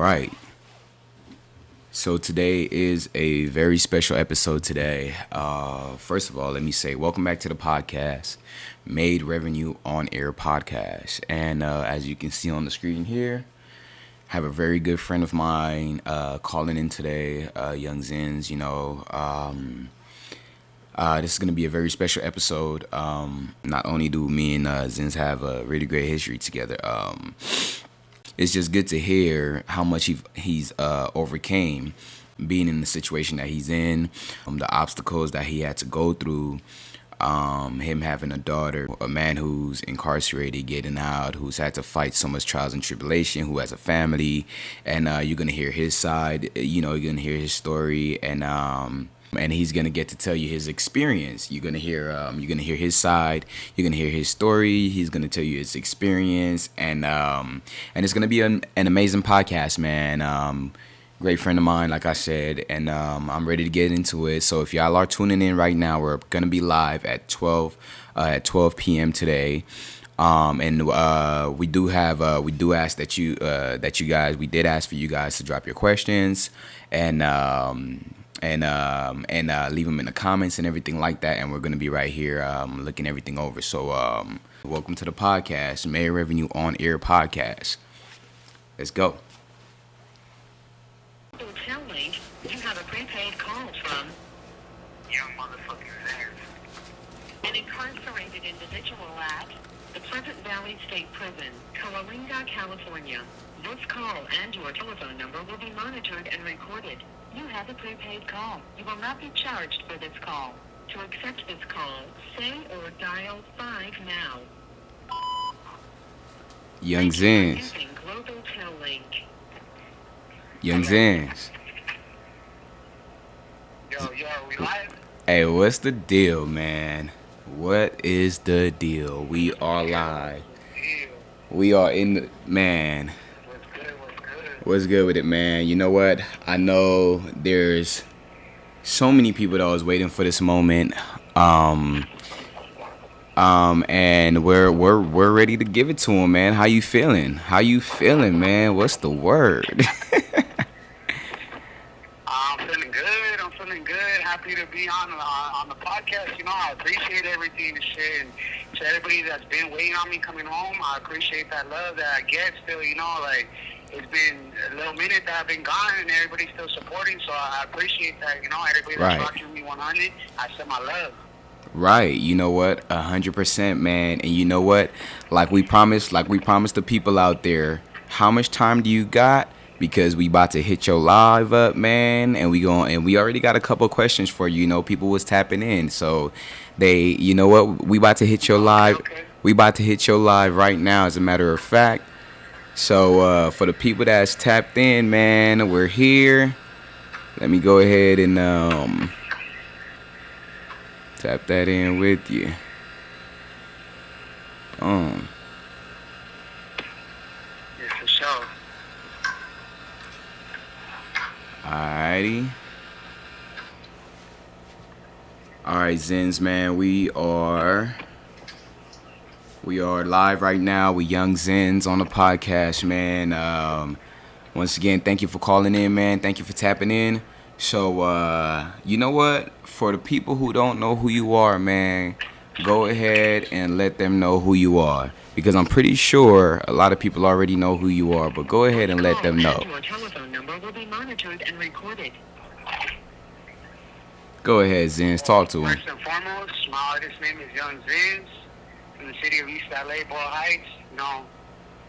right. So today is a very special episode today. First of all, let me say welcome back to the podcast, Made Revenue on Air podcast. And as you can see on the screen here, have a very good friend of mine calling in today, Youngzinz. This is going to be a very special episode. Not only do me and Zinz have a really great history together, it's just good to hear how much he's overcame being in the situation that he's in, the obstacles that he had to go through, him having a daughter, a man who's incarcerated, getting out, who's had to fight so much trials and tribulation, who has a family, and you're gonna hear his side. You're gonna hear his story, and he's gonna get to tell you his experience. You're gonna hear his side. You're gonna hear his story. He's gonna tell you his experience, and it's gonna be an amazing podcast, man. Great friend of mine, like I said, and I'm ready to get into it. So if y'all are tuning in right now, we're gonna be live at 12 p.m. today. And we do ask that you guys, we did ask for you guys to drop your questions and leave them in the comments and everything like that. And we're going to be right here looking everything over. So welcome to the podcast, Made Revenue on Air podcast. Let's go. Hotel link. You have a prepaid call from young motherfucking an incarcerated individual at the Pleasant Valley State Prison, Coalinga, California. This call and your telephone number will be monitored and recorded. You have a prepaid call. You will not be charged for this call. To accept this call, say or dial 5 now. Youngzinz. Using Global Tel Link. Youngzinz. Yo, we live? Hey, what's the deal, man? What is the deal? We are live. We are in the, man. What's good with it, man? You know what? I know there's so many people that was waiting for this moment. And we're ready to give it to them, man. How you feeling? Man? What's the word? I'm feeling good. Happy to be on the podcast. I appreciate everything and shit. And to everybody that's been waiting on me coming home, I appreciate that love that I get still. It's been a little minute that I've been gone, and everybody's still supporting. So I appreciate that. Everybody that's rocking me 100. I send my love. Right. You know what? 100%, man. And you know what? Like we promised the people out there. How much time do you got? Because we about to hit your live up, man, and we already got a couple questions for you. People was tapping in, so we about to hit your live. Okay. We about to hit your live right now, as a matter of fact. So for the people that's tapped in, man, we're here. Let me go ahead and tap that in with you. Yeah, for sure. Alrighty. Alright, Zinz, man, we are live right now with Youngzinz on the podcast, man. Once again, thank you for calling in, man. Thank you for tapping in. So, you know what? For the people who don't know who you are, man, go ahead and let them know who you are. Because I'm pretty sure a lot of people already know who you are, but go ahead and let them know. Your telephone number will be monitored and recorded. Go ahead, Zinz. Talk to him. First and foremost, my artist name is Youngzinz from the city of East LA, Boyle Heights.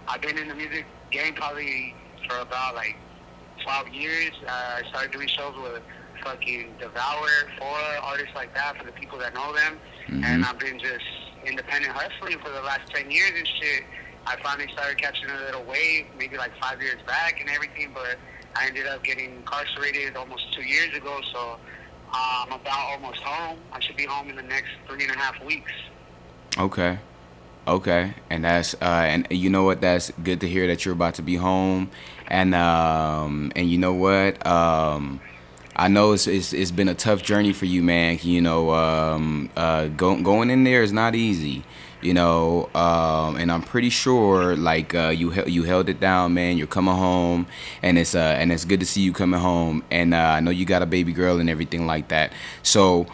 I've been in the music game probably for about 12 years. I started doing shows with fucking Devour, Fora, artists like that for the people that know them. Mm-hmm. And I've been just independent hustling for the last 10 years and shit. I finally started catching a little wave, maybe 5 years back and everything, but I ended up getting incarcerated almost 2 years ago, so I'm about almost home. I should be home in the next 3.5 weeks. Okay. And that's and you know what? That's good to hear that you're about to be home. And you know what? I know it's been a tough journey for you, man. Going in there is not easy. And I'm pretty sure like you held it down, man. You're coming home, and it's good to see you coming home. And I know you got a baby girl and everything like that. So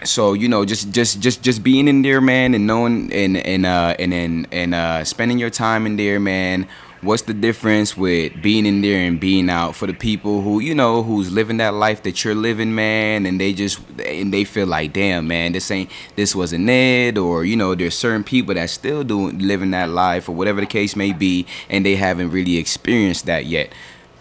just being in there, man, and knowing and spending your time in there, man. What's the difference with being in there and being out for the people who who's living that life that you're living, man, and they feel like, damn, man, this wasn't it, or there's certain people that still doing living that life or whatever the case may be, and they haven't really experienced that yet.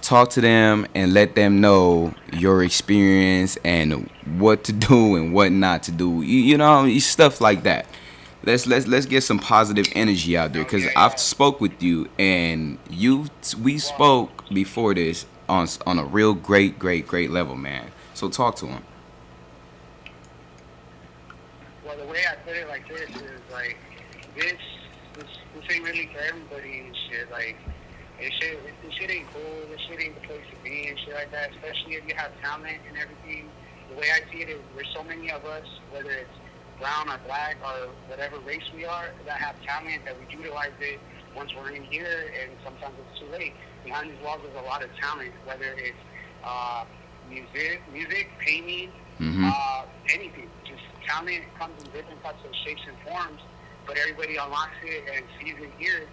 Talk to them and let them know your experience and what to do and what not to do. Stuff like that. Let's get some positive energy out there, because I've spoke with you, and we spoke before this on a real great level, man. So talk to him. Well, the way I put it like this is like this this, this ain't really for everybody and shit. Like this shit ain't cool. This shit ain't the place to be and shit like that. Especially if you have talent and everything. The way I see it is, there's so many of us, whether it's brown or black or whatever race we are, that have talent, that we utilize it once we're in here, and sometimes it's too late. Behind these walls, there's a lot of talent, whether it's music, painting, Mm-hmm. anything. Just talent comes in different types of shapes and forms, but everybody unlocks it and sees it here.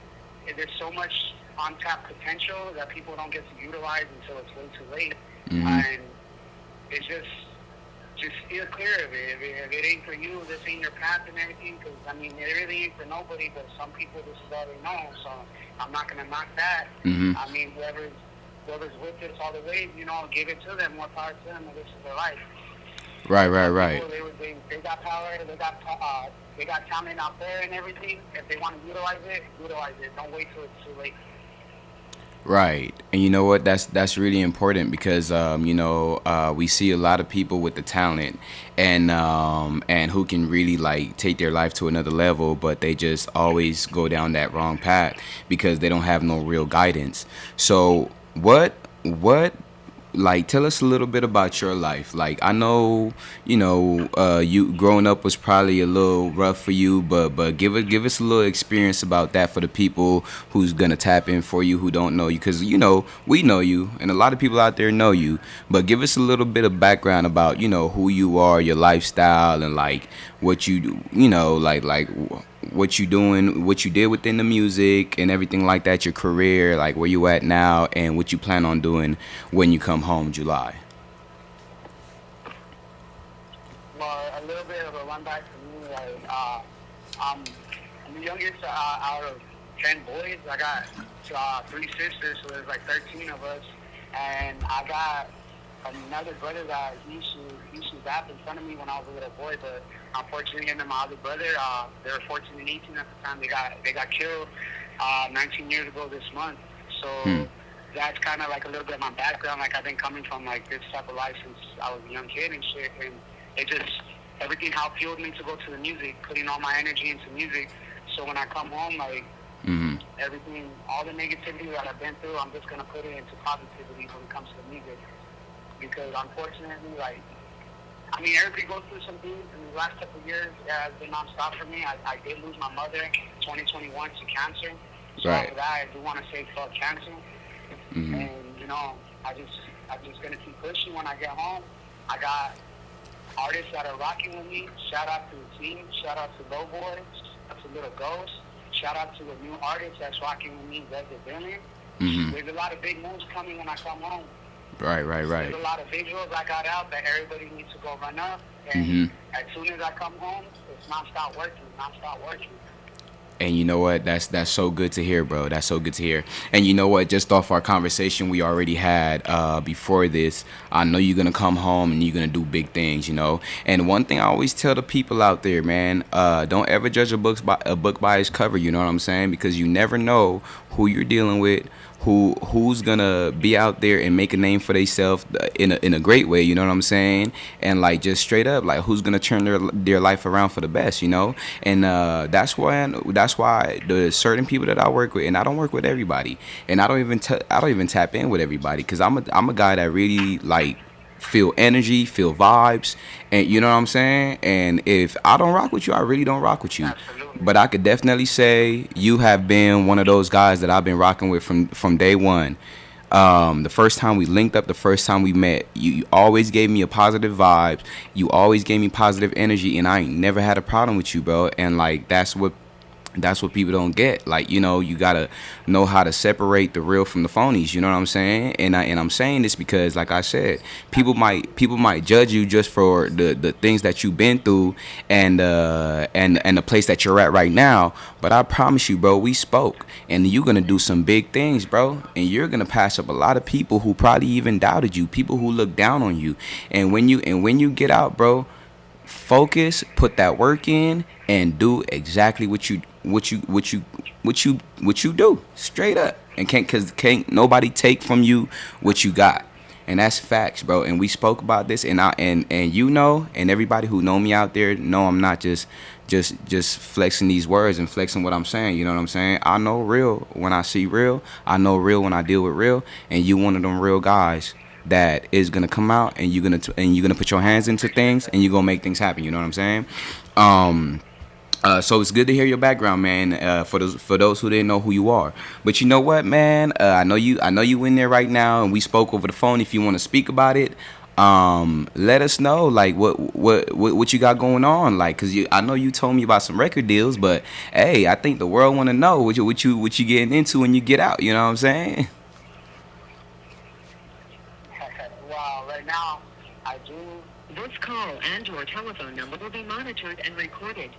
And there's so much untapped potential that people don't get to utilize until it's way too late. Mm-hmm. And it's just steer clear of it. If it ain't for you, this ain't your path and everything, because, I mean, it really ain't for nobody, but some people, this is all they know, so I'm not going to knock that. Mm-hmm. I mean, whoever's with this all the way, give it to them, more power to them, and this is their life. Right. People, they got power, they got talent out there and everything. If they want to utilize it, utilize it. Don't wait till it's too late. Right, and you know what? That's really important, because we see a lot of people with the talent, and who can really like take their life to another level, but they just always go down that wrong path because they don't have no real guidance. So what like, tell us a little bit about your life. Like, I know you growing up was probably a little rough for you, but give us a little experience about that for the people who's gonna tap in for you, who don't know you, because we know you and a lot of people out there know you, but give us a little bit of background about who you are, your lifestyle, and like what you do, what you doing, what you did within the music and everything like that, your career, like where you at now, and what you plan on doing when you come home July. Well, a little bit of a run back for me. Like, I'm the youngest out of 10 boys. I got 3 sisters, so there's like 13 of us, and I got another brother that he used to rap in front of me when I was a little boy, but unfortunately him and my other brother, they were 14 and 18 at the time. They got killed 19 years ago this month. So that's kind of like a little bit of my background. Like, I've been coming from like this type of life since I was a young kid and shit, and it just, everything how fueled me to go to the music, putting all my energy into music. So when I come home, like, everything, all the negativity that I've been through, I'm just gonna put it into positivity when it comes to the music. Because unfortunately, like, I mean, everybody goes through some things, and the last couple of years, it has been nonstop for me. I did lose my mother in 2021 to cancer. So Right. after that, I do want to say fuck cancer. And, I'm just going to keep pushing when I get home. I got artists that are rocking with me. Shout out to the team. Shout out to Low Boy. Shout out to Little Ghost. Shout out to a new artist that's rocking with me, Red the Villain. There's a lot of big moves coming when I come home. Right. There's a lot of visuals I got out that everybody needs to go run up. And as soon as I come home, it's nonstop working. And you know what? That's so good to hear, bro. That's so good to hear. And you know what? Just off our conversation we already had before this, I know you're gonna come home and you're gonna do big things. And one thing I always tell the people out there, man, don't ever judge a book by its cover. You know what I'm saying? Because you never know who you're dealing with, who's gonna be out there and make a name for themselves in a great way. You know what I'm saying? And like, just straight up, like, who's gonna turn their life around for the best? And that's why the certain people that I work with, and I don't work with everybody, and I don't even tap in with everybody, because I'm a guy that really, like, feel energy, feel vibes, and you know what I'm saying. And if I don't rock with you, I really don't rock with you. Absolutely. But I could definitely say you have been one of those guys that I've been rocking with from day one. The first time we linked up, the first time we met, you always gave me a positive vibe. You always gave me positive energy, and I ain't never had a problem with you, bro. And like that's what people don't get. Like, you gotta know how to separate the real from the phonies. You know what I'm saying? And I'm saying this because, like I said, people might judge you just for the things that you've been through and the place that you're at right now. But I promise you, bro, we spoke, and you're gonna do some big things, bro. And you're gonna pass up a lot of people who probably even doubted you, people who look down on you. And when you get out, bro, focus, put that work in, and do exactly what you do straight up. And can't nobody take from you what you got. And that's facts, bro. And we spoke about this, and everybody who know me out there know I'm not just flexing these words and flexing what I'm saying. You know what I'm saying? I know real when I see real. I know real when I deal with real. And you one of them real guys that is gonna come out, and you're gonna put your hands into things, and you're gonna make things happen. You know what I'm saying? So it's good to hear your background, man. For those who didn't know who you are, but you know what, man? I know you in there right now, and we spoke over the phone. If you want to speak about it, let us know, like what you got going on, like, cause I know you told me about some record deals, but hey, I think the world want to know what you getting into when you get out. You know what I'm saying? Well, right now, I do. This call and your telephone number will be monitored and recorded.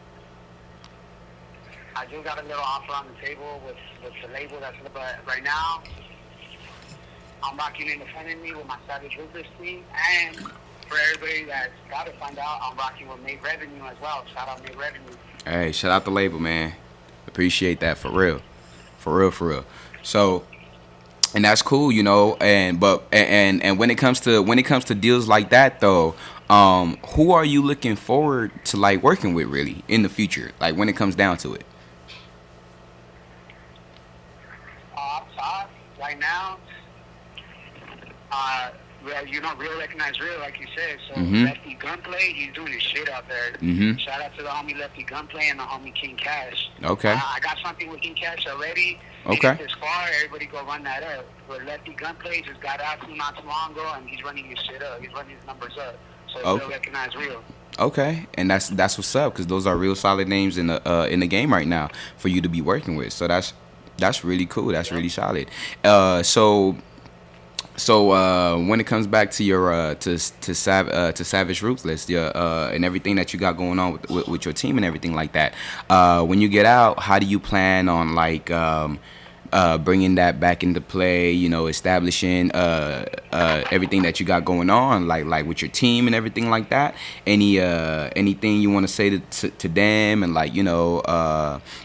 I do got a little offer on the table with the label but right now, I'm rocking independently with my Savage Ruthless team, and for everybody that's got to find out, I'm rocking with Made Revenue as well. Shout out Made Revenue. Hey, shout out the label, man. Appreciate that, for real, for real, for real. So, and that's cool, and when it comes to deals like that, though, who are you looking forward to, like, working with, really, in the future, like, when it comes down to it? Outside, right now, real recognize real, like you said. So Lefty Gunplay, he's doing his shit out there. Shout out to the homie Lefty Gunplay and the homie King Cash. Okay. I got something with King Cash already. Okay. This far, everybody go run that up. But Lefty Gunplay just got out not too long ago, and he's running his shit up. He's running his numbers up. So Okay. real recognize real. Okay, and that's what's up, because those are real solid names in the game right now for you to be working with. So that's really cool. That's really solid. So when it comes back to your to Savage Ruthless, and everything that you got going on with your team and everything like that, when you get out, how do you plan on, like, bringing that back into play? Establishing everything that you got going on, like with your team and everything like that. Anything you want to say to them, and, like,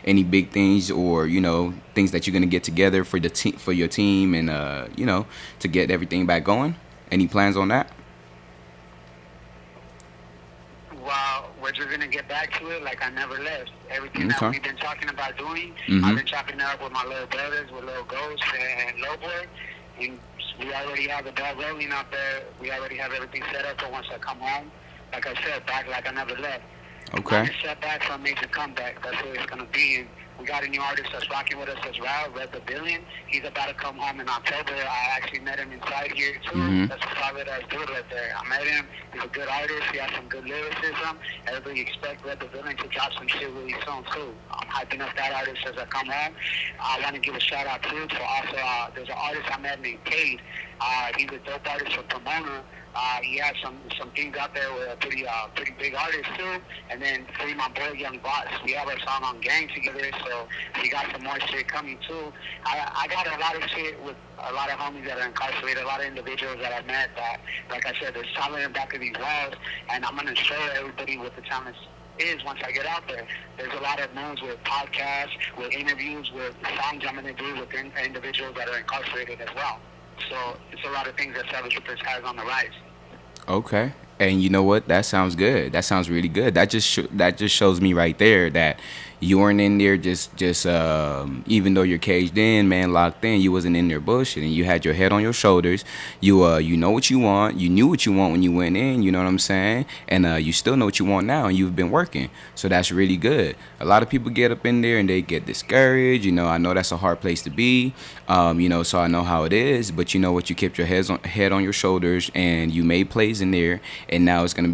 any big things, or things that you're gonna get together for your team, and to get everything back going. Any plans on that? Well, we're just gonna get back to it like I never left. Everything that Okay. we've been talking about doing, Mhm. I've been chopping it up with my little brothers, with Little Ghost and Low Boy, and we already have the ball rolling out there. We already have everything set up for once I come home. Like I said, back like I never left. Okay. Minor setback from major comeback. That's what it's gonna be. And we got a new artist that's rocking with us as well, Red the Billion. He's about to come home in October. I actually met him inside here too. Mhm. That's a solid ass dude right there. I met him. He's a good artist. He has some good lyricism. Everybody expect Red the Billion to drop some shit really soon too. I'm hyping up that artist as I come home. I want to give a shout out too to also there's an artist I met named Cade. He's a dope artist from Pomona. He has some things out there with a pretty big artist too. And then free my boy Young Boss. We have our song on Gang together, so we got some more shit coming too. I got a lot of shit with a lot of homies that are incarcerated, a lot of individuals that I met that, like I said, they're solid in the back of these walls, and I'm gonna show everybody what the talent is once I get out there. There's a lot of moves with podcasts, with interviews, with songs I'm gonna do with individuals that are incarcerated as well. So it's a lot of things that Savage Ruthless has on the rise. Okay. And you know what? That sounds good. That sounds really good. That just shows me right there that you weren't in there just even though you're caged in, man, locked in. You wasn't in there bullshitting. You had your head on your shoulders. You know what you want. You knew what you want when you went in. You know what I'm saying? And you still know what you want now, and you've been working. So that's really good. A lot of people get up in there and they get discouraged. You know, I know that's a hard place to be. You know, so I know how it is. But you know what? You kept your head on your shoulders, and you made plays in there, and now it's gonna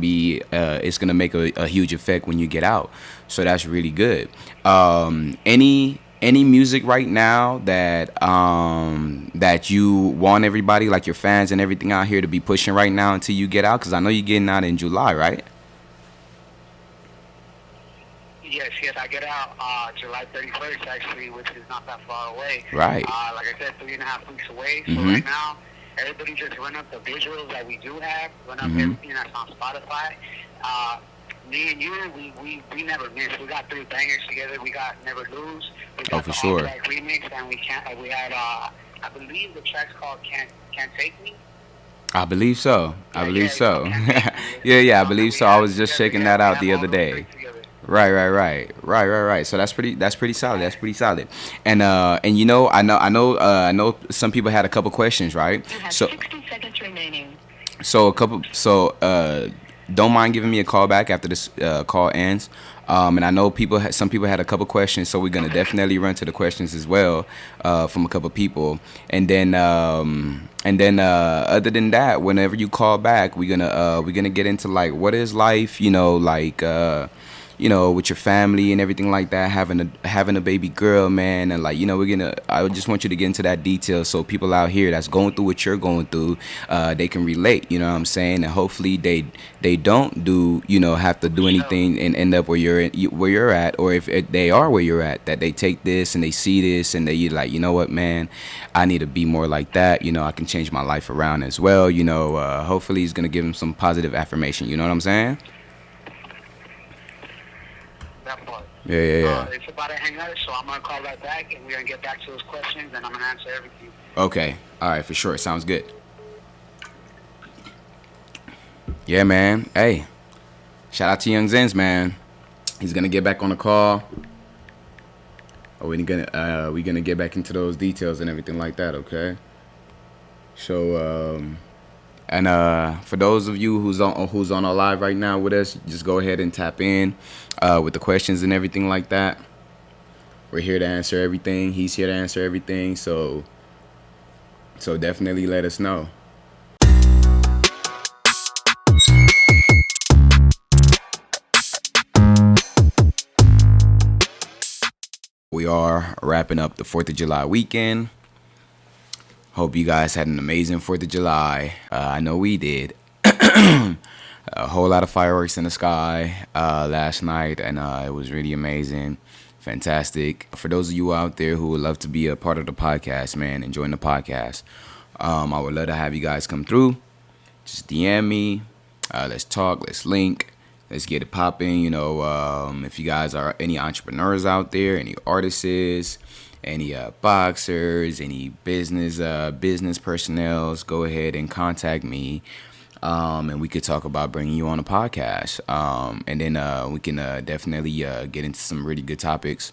make a huge effect when you get out. So that's really good. Any music right now that you want everybody, like your fans and everything out here, to be pushing right now until you get out? Because I know you're getting out in July, right? Yes, yes, I get out July 31st, actually, which is not that far away. Right. Like I said, 3.5 weeks away. So Mm-hmm. right now, everybody just run up the visuals that we do have, run up Mm-hmm. everything that's on Spotify. Me and you, we never miss. We got 3 bangers together. We got Never Lose. We Oh, got for the sure. All-Black remix, and we had, I believe the track's called Can't Take Me. I believe so. I Yeah, believe yeah, it's called so. Can't Take Me. Yeah, It's a yeah, I song that believe we so. I have was just together. checking Yeah, that we out have the all other those day. tracks together. Right. So that's pretty solid. That's pretty solid. And you know, I know some people had a couple questions, right? You have So 60 seconds remaining. Don't mind giving me a call back after this call ends. And I know some people had a couple questions, so we're gonna definitely run to the questions as well from a couple people. Other than that, whenever you call back, we're gonna get into like what is life, you know, like you know, with your family and everything like that, having a baby girl, man, and like, you know, I just want you to get into that detail so people out here that's going through what you're going through, they can relate, you know what I'm saying, and hopefully they don't have to do anything and end up where you're at, or if they are where you're at, that they take this and they see this and they like, you know what, man, I need to be more like that, you know, I can change my life around as well, you know, hopefully he's gonna give them some positive affirmation, you know what I'm saying? That part. Yeah. It's about to hang up, so I'm going to call right back, and we're going to get back to those questions, and I'm going to answer everything. Okay. All right, for sure. Sounds good. Yeah, man. Hey, shout out to Youngzinz, man. He's gonna get back on the call. Oh, we're gonna get back into those details and everything like that. Okay. So and for those of you who's on our live right now with us, just go ahead and tap in with the questions and everything like that. We're here to answer everything. He's here to answer everything. So definitely let us know. We are wrapping up the 4th of July weekend. Hope you guys had an amazing 4th of July. I know we did. A whole lot of fireworks in the sky last night, and it was really amazing. Fantastic. For those of you out there who would love to be a part of the podcast, man, and join the podcast, I would love to have you guys come through. Just DM me. Let's talk. Let's link. Let's get it popping. You know, if you guys are any entrepreneurs out there, any artists, any boxers, any business personnel, go ahead and contact me. And we could talk about bringing you on a podcast. And then we can definitely get into some really good topics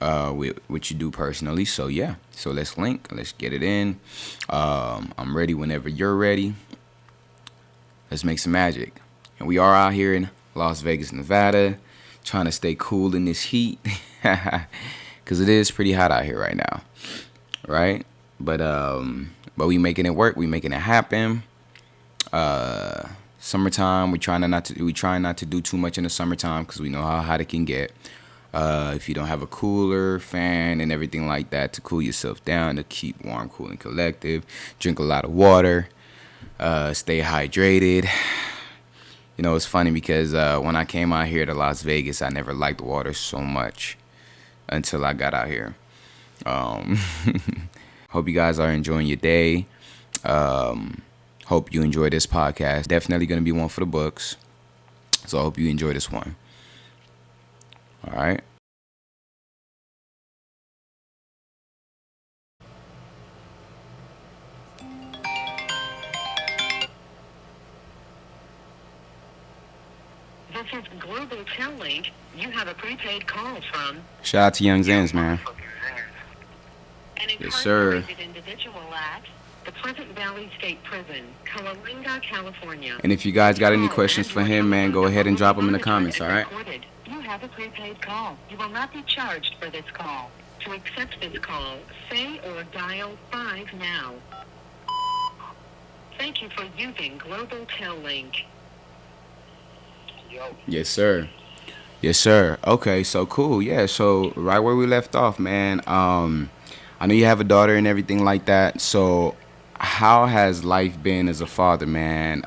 with what you do personally. So yeah, so let's link. Let's get it in. I'm ready whenever you're ready. Let's make some magic. And we are out here in Las Vegas, Nevada, trying to stay cool in this heat, because it is pretty hot out here right now, right? But we making it work. We making it happen. Summertime. We trying not to do too much in the summertime because we know how hot it can get. If you don't have a cooler, fan, and everything like that to cool yourself down, to keep warm, cool, and collective, drink a lot of water. Stay hydrated. You know, it's funny because when I came out here to Las Vegas, I never liked water so much until I got out here. Hope you guys are enjoying your day. Hope you enjoy this podcast. Definitely going to be one for the books. So I hope you enjoy this one. All right. is Global Tel Link. You have a prepaid call from Shout out to Youngzinz, man. an Yes, sir. incarcerated individual at the Pleasant Valley State Prison, Coalinga, California. And if you guys got any Call questions and for your him, man, go telephone ahead and number will drop be them in the monitored comments, and all right? recorded. You have a prepaid call. You will not be charged for this call. To accept this call, say or dial 5 now. Thank you for using Global Tel Link. Yo. Yes, sir. Yes, sir. Okay, so cool. Yeah, so right where we left off, man. I know you have a daughter and everything like that. So, how has life been as a father, man?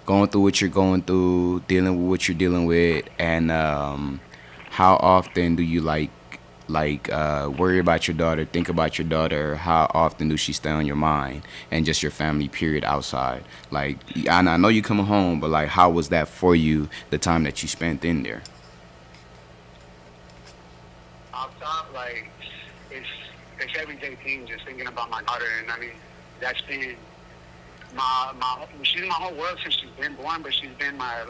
Going through what you're going through, dealing with what you're dealing with, and how often do you worry about your daughter, think about your daughter? How often do she stay on your mind, and just your family period outside? Like, and I know you come home, but like, how was that for you? The time that you spent in there. Outside, like, it's everyday thing, just thinking about my daughter. And I mean, that's been she's my whole world since she's been born, but she's been my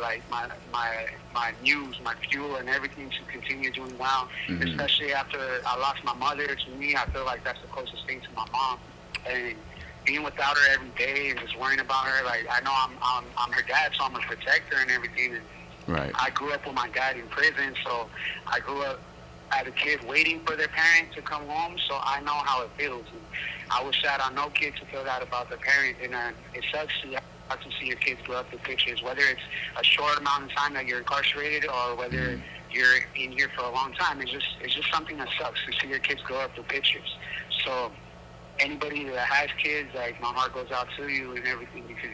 muse, my fuel, and everything to continue doing well. Mhm. Especially after I lost my mother. To me, I feel like that's the closest thing to my mom. And being without her every day and just worrying about her, like, I know I'm her dad, so I'm gonna protect her and everything. And Right. I grew up with my dad in prison, so I grew up as a kid waiting for their parent to come home, so I know how it feels. And I wish that on no kid to feel that about their parent, and it sucks to have to see your kids grow up through pictures, whether it's a short amount of time that you're incarcerated or whether you're in here for a long time. It's just something that sucks to see your kids grow up through pictures. So anybody that has kids, like, my heart goes out to you and everything, because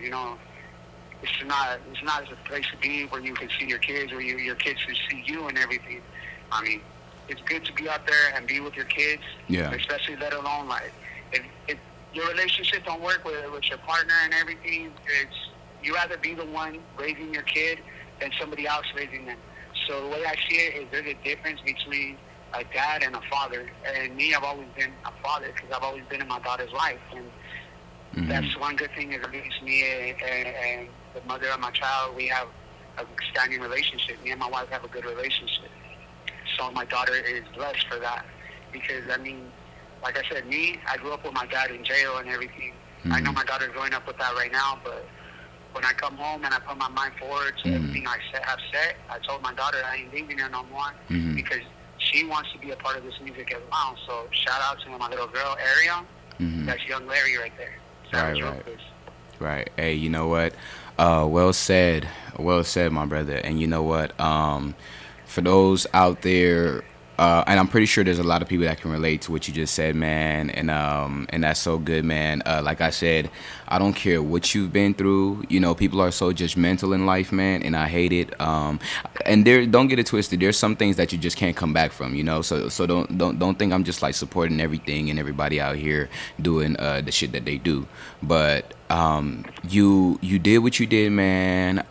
it's not a place to be where you can see your kids, or your kids can see you and everything. I mean, it's good to be out there and be with your kids, Yeah. especially let alone, like, if your relationship don't work with your partner and everything, you rather be the one raising your kid than somebody else raising them. So the way I see it is there's a difference between a dad and a father. And me, I've always been a father because I've always been in my daughter's life. And that's one good thing is at least me and the mother of my child, we have a standing relationship. Me and my wife have a good relationship. So my daughter is blessed for that. Because, I mean, like I said, I grew up with my dad in jail and everything. I know my daughter's growing up with that right now, but when I come home and I put my mind forward to everything I have set, I told my daughter I ain't leaving her no more because she wants to be a part of this music as well. So shout out to my little girl, Ariel. That's young Larry right there. Right. Right. Hey, you know what? Well said. Well said, my brother. And you know what? For those out there, and I'm pretty sure there's a lot of people that can relate to what you just said, man. And that's so good, man. Like I said, I don't care what you've been through. You know, people are so judgmental in life, man, and I hate it. And don't get it twisted. There's some things that you just can't come back from. You know, so don't think I'm just like supporting everything and everybody out here doing the shit that they do. But you did what you did, man.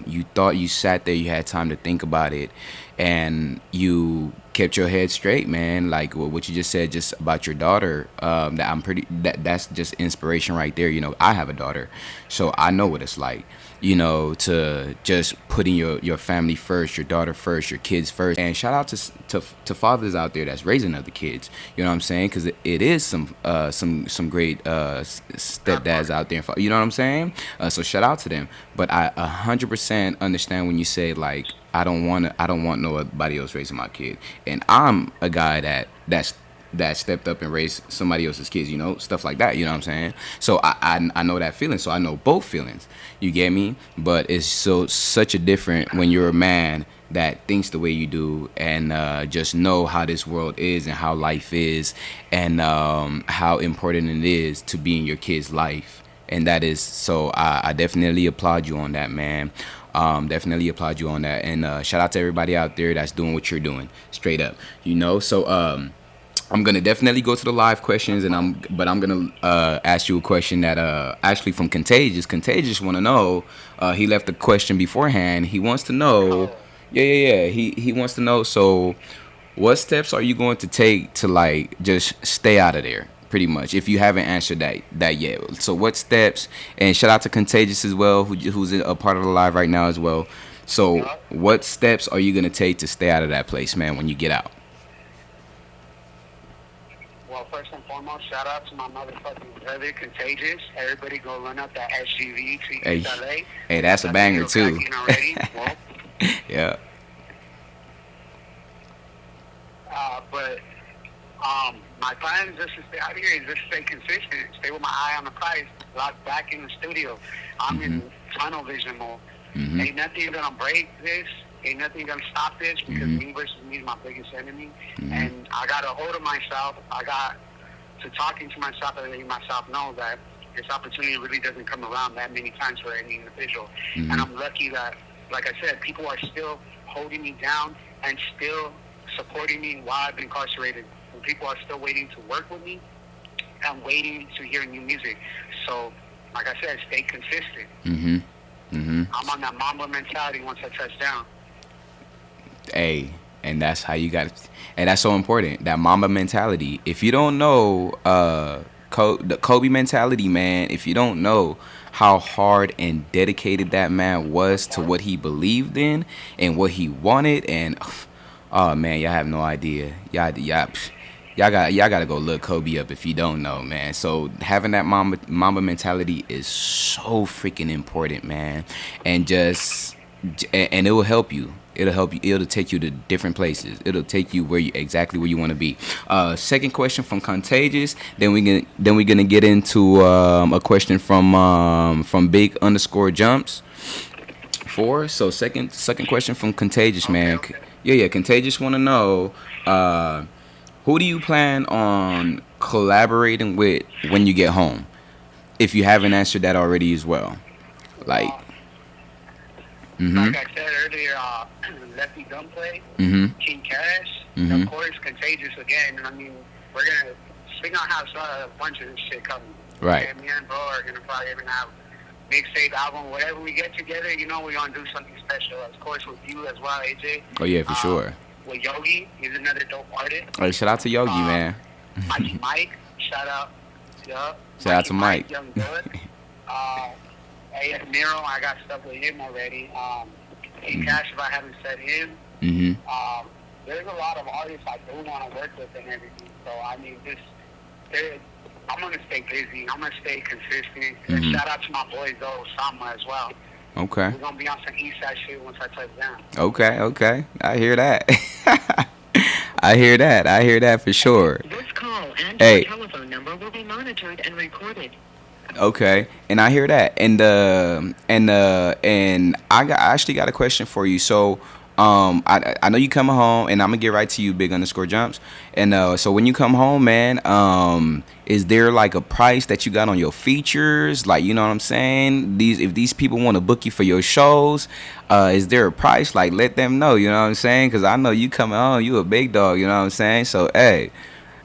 You thought, you sat there, you had time to think about it, and you kept your head straight, man. Like what you just said, just about your daughter. That's just inspiration right there. You know, I have a daughter, so I know what it's like. You know, to just putting your family first, your daughter first, your kids first. And shout out to fathers out there that's raising other kids. You know what I'm saying? Because it is some great stepdads out there. You know what I'm saying? So shout out to them. But I 100% understand when you say, like, I don't want nobody else raising my kid. And I'm a guy that stepped up and raised somebody else's kids, you know, stuff like that, you know what I'm saying? So I know that feeling, so I know both feelings, you get me? But it's such a different when you're a man that thinks the way you do and just know how this world is and how life is and how important it is to be in your kid's life. And that is, so I definitely applaud you on that, man. Definitely applaud you on that. And shout out to everybody out there that's doing what you're doing, straight up, you know? So I'm gonna definitely go to the live questions, and I'm gonna ask you a question that actually from Contagious. Contagious want to know. He left a question beforehand. He wants to know. Yeah. He wants to know. So, what steps are you going to take to like just stay out of there? Pretty much, if you haven't answered that yet. So, what steps? And shout out to Contagious as well, who's a part of the live right now as well. So, Yeah. what steps are you gonna take to stay out of that place, man, when you get out? Well, first and foremost, shout out to my motherfucking brother, Contagious. Everybody go run up that SGV to Hey, East LA. hey, We that's got a that banger video too. cracking already. Well, Yeah. but my plan is just to stay out here is just stay consistent, stay with my eye on the prize, lock back in the studio. I'm in tunnel vision mode. Ain't nothing gonna break this. Ain't nothing gonna stop this because me versus me is my biggest enemy. And I got a hold of myself. I got to talking to myself and letting myself know that this opportunity really doesn't come around that many times for any individual. And I'm lucky that, like I said, people are still holding me down and still supporting me while I've been incarcerated. And people are still waiting to work with me and waiting to hear new music. So, like I said, stay consistent. I'm on that Mamba mentality once I touch down. Hey, and that's how you got it. And that's so important. That Mamba mentality. If you don't know the Kobe mentality, man, if you don't know how hard and dedicated that man was to what he believed in and what he wanted, and oh man, y'all have no idea. Y'all got to go look Kobe up if you don't know, man. So having that Mamba mentality is so freaking important, man. And and it will help you. It'll help you. It'll take you to different places. It'll take you exactly where you want to be. Second question from Contagious. Then we're gonna get into a question from Big underscore Jumps. So second question from Contagious, man. Okay. Yeah. Contagious want to know who do you plan on collaborating with when you get home? If you haven't answered that already as well, like. Like I said earlier, Lefty Gunplay, King Cash, and of course Contagious again. I mean, we're gonna have a bunch of this shit coming. Right. And me and bro are gonna probably even have mixtape album, whatever we get together. You know, we're gonna do something special. Of course, with you as well, AJ. Oh yeah, for sure. With Yogi, he's another dope artist. Hey, shout out to Yogi, man. Mikey Mike, shout out. Yeah. Shout out to Mike. Young Good. AS Nero, I got stuff with him already. King Cash, if I haven't said him. There's a lot of artists I do want to work with and everything. So, I mean, I'm going to stay busy. I'm going to stay consistent. And shout out to my boys, though, Sama as well. Okay. We're going to be on some east side shit once I touch down. Okay. I hear that. I hear that for sure. This call and Hey. your telephone number will be monitored and recorded. Okay, and I hear that, and I actually got a question for you. So, I know you coming home, and I'm gonna get right to you, Big underscore Jumps. And so when you come home, man, is there like a price that you got on your features? Like, you know what I'm saying? If these people want to book you for your shows, is there a price? Like, let them know. You know what I'm saying? Because I know you coming home, you a big dog. You know what I'm saying? So, hey.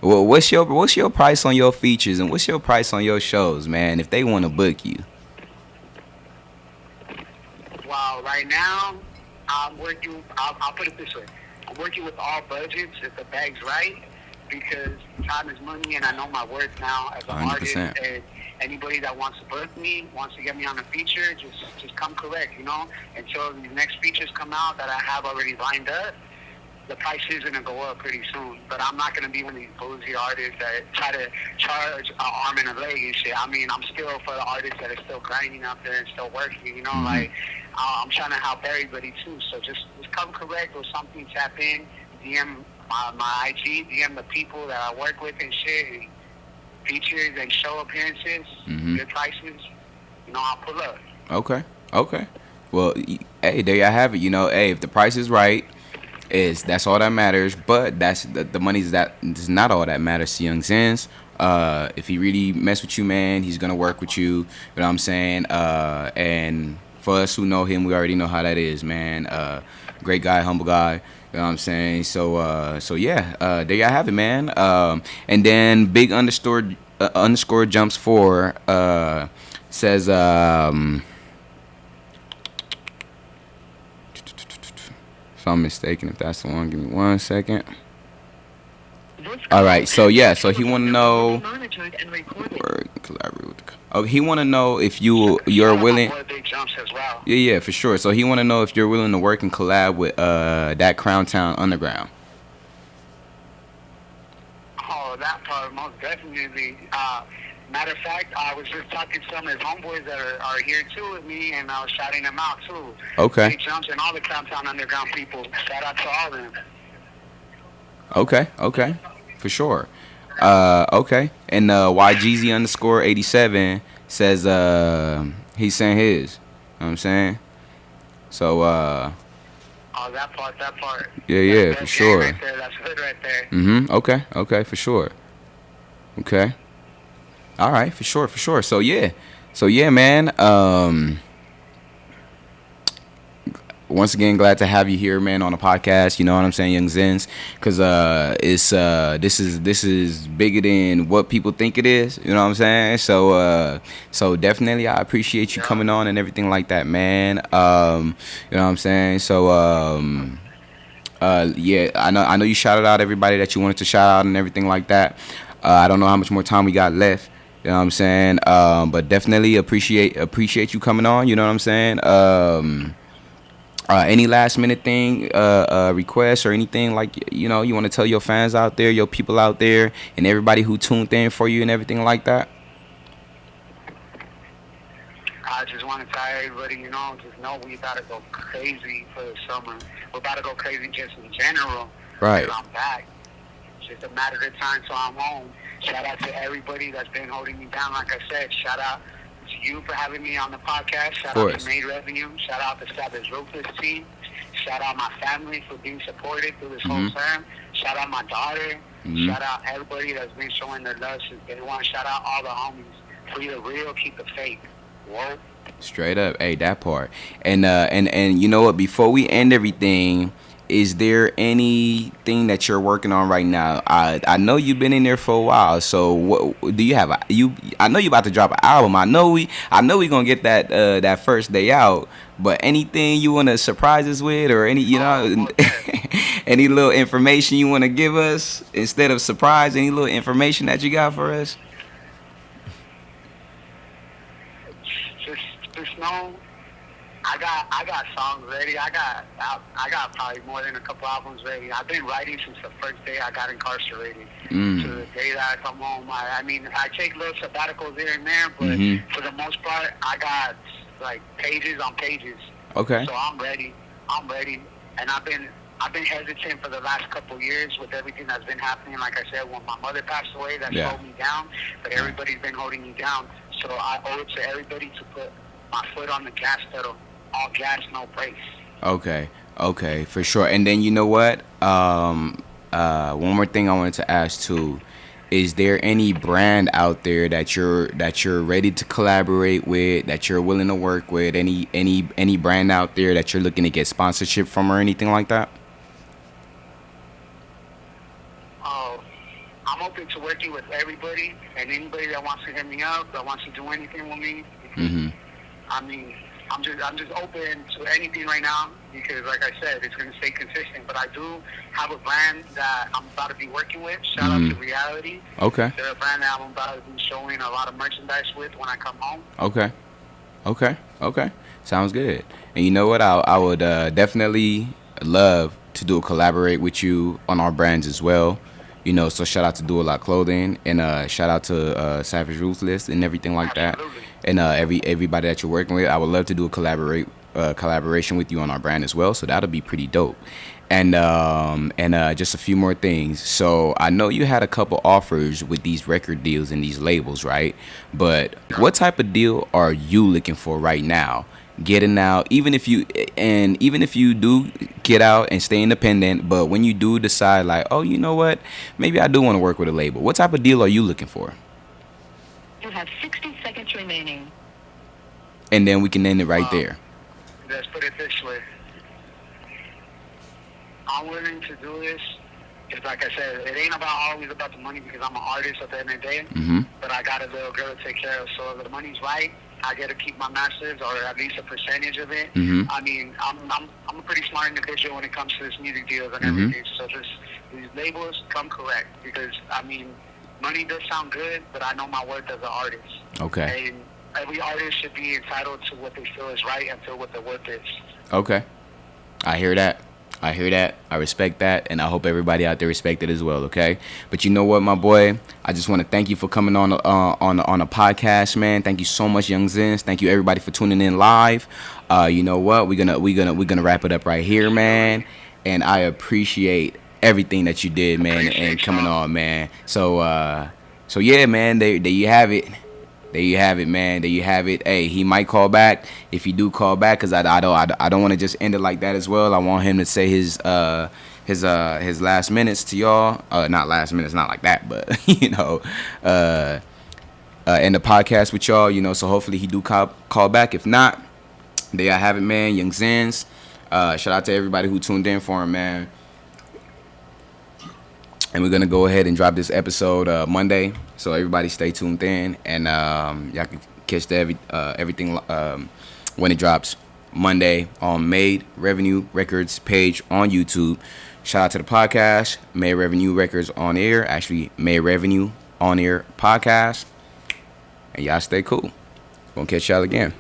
Well, what's your price on your features and what's your price on your shows, man? If they want to book you. Well, right now, I'm working. I'll put it this way: I'm working with all budgets if the bag's right, because time is money, and I know my worth now as an 100%. artist. And anybody that wants to book me, wants to get me on a feature, just come correct, you know. Until the next features come out that I have already lined up, the price is going to go up pretty soon. But I'm not going to be one of these bougie artists that try to charge an arm and a leg and shit. I mean, I'm still for the artists that are still grinding out there and still working, you know, like, I'm trying to help everybody too. So just come correct with something, tap in, DM my IG, DM the people that I work with and shit, and features and show appearances, good prices, you know, I'll pull up. Okay. Well, hey, there y'all have it. You know, hey, if the price is right, that's all that matters. But that's the money's that is not all that matters to Youngzinz. If he really mess with you, man, he's gonna work with you. You know what I'm saying? And for us who know him, we already know how that is, man. Great guy, humble guy. You know what I'm saying? So yeah, there y'all have it, man. And then Big underscore Jumps 4 says if I'm mistaken, if that's the one, give me 1 second. All right, so yeah, so he want to know. Monitored and recorded. Or collaborate with. Oh, he want to know if you're Shout out my willing. boy Big Jumps as well. Yeah, for sure. So he want to know if you're willing to work and collab with that Crown Town Underground. Oh, that part, most definitely. Matter of fact, I was just talking to some of his homeboys that are here too with me, and I was shouting them out too. Okay. Big Jumps and all the Downtown Underground people. Shout out to all of them. Okay, for sure. Okay, and YGZ underscore 87 says he sent his. You know what I'm saying? So Oh, that part, that part. yeah, That's for game sure. right there. That's hood right there. Okay, for sure. Okay. All right, for sure. So yeah, man. Once again, glad to have you here, man, on the podcast. You know what I'm saying, Youngzinz, because it's this is bigger than what people think it is. You know what I'm saying? So definitely, I appreciate you coming on and everything like that, man. You know what I'm saying? So yeah, I know you shouted out everybody that you wanted to shout out and everything like that. I don't know how much more time we got left. You know what I'm saying? But definitely appreciate you coming on. You know what I'm saying? Any last minute thing, requests or anything like you want to tell your fans out there, your people out there, and everybody who tuned in for you and everything like that? I just want to tell everybody, just know we about to go crazy for the summer. We're about to go crazy just in general. Right. Because I'm back. It's just a matter of time till I'm home. Shout out to everybody that's been holding me down. Like I said, shout out to you for having me on the podcast. Shout out to Made Revenue. Shout out to Savage Ruthless team. Shout out my family for being supported through this whole term. Shout out my daughter. Shout out everybody that's been showing their love since day one. Shout out all the homies. Free the real, keep the fake. Whoa. Straight up, hey, that part. And you know what? Before we end everything, is there anything that you're working on right now? I know you've been in there for a while. So what do you have? I know you about to drop an album. I know we gonna get that first day out. But anything you wanna surprise us with, or any any little information you wanna give us instead of surprise? Any little information that you got for us? Just know I got songs ready. I got probably more than a couple albums ready. I've been writing since the first day I got incarcerated to the day that I come home. I mean, I take little sabbaticals here and there, but for the most part, I got like pages on pages. Okay. So I'm ready, and I've been hesitant for the last couple of years with everything that's been happening. Like I said, when my mother passed away, that slowed me down, but everybody's been holding me down. So I owe it to everybody to put my foot on the gas pedal. All gas, no brakes. Okay, for sure. And then you know what? One more thing I wanted to ask too. Is there any brand out there that you're ready to collaborate with, that you're willing to work with? Any brand out there that you're looking to get sponsorship from or anything like that? Oh, I'm open to working with everybody and anybody that wants to hit me up, that wants to do anything with me. I mean, I'm just open to anything right now because, like I said, it's going to stay consistent. But I do have a brand that I'm about to be working with. Shout out to Reality. Okay. They're a brand that I'm about to be showing a lot of merchandise with when I come home. Okay. Sounds good. And you know what? I would definitely love to collaborate with you on our brands as well. So shout out to Do A Lot Clothing and shout out to Savage Ruthless and everything like that. And everybody that you're working with, I would love to do a collaboration with you on our brand as well. So that'll be pretty dope. And just a few more things. So I know you had a couple offers with these record deals and these labels, right? But what type of deal are you looking for right now? Getting out, even if you do get out and stay independent, but when you do decide like, oh, you know what, maybe I do want to work with a label. What type of deal are you looking for? You have 60 seconds remaining. And then we can end it right there. Let's put it this way. I'm willing to do this. Because like I said, it ain't always about the money because I'm an artist at the end of the day. But I got a little girl to take care of. So if the money's right, I get to keep my masters or at least a percentage of it. I mean, I'm a pretty smart individual when it comes to this music deals and everything. So these labels come correct because, I mean, money does sound good, but I know my worth as an artist. Okay. And every artist should be entitled to what they feel is right and feel what their worth is. Okay. I hear that. I hear that. I respect that, and I hope everybody out there respect it as well. Okay, but you know what, my boy, I just want to thank you for coming on a podcast, man. Thank you so much, Youngzinz. Thank you everybody for tuning in live. You know what, we're gonna wrap it up right here, man. And I appreciate everything that you did, man, and coming on, man. So yeah, man. There you have it. There you have it, man. There you have it. Hey, he might call back. If he do call back, cause I don't want to just end it like that as well. I want him to say his last minutes to y'all. Not last minutes, not like that, but end the podcast with y'all. So hopefully he do call back. If not, there you have it, man. Youngzinz. Shout out to everybody who tuned in for him, man. And we're going to go ahead and drop this episode Monday. So everybody stay tuned in. And y'all can catch everything when it drops Monday on Made Revenue Records page on YouTube. Shout out to the podcast, Made Revenue Records on Air. Actually, Made Revenue on Air podcast. And y'all stay cool. Gonna catch y'all again.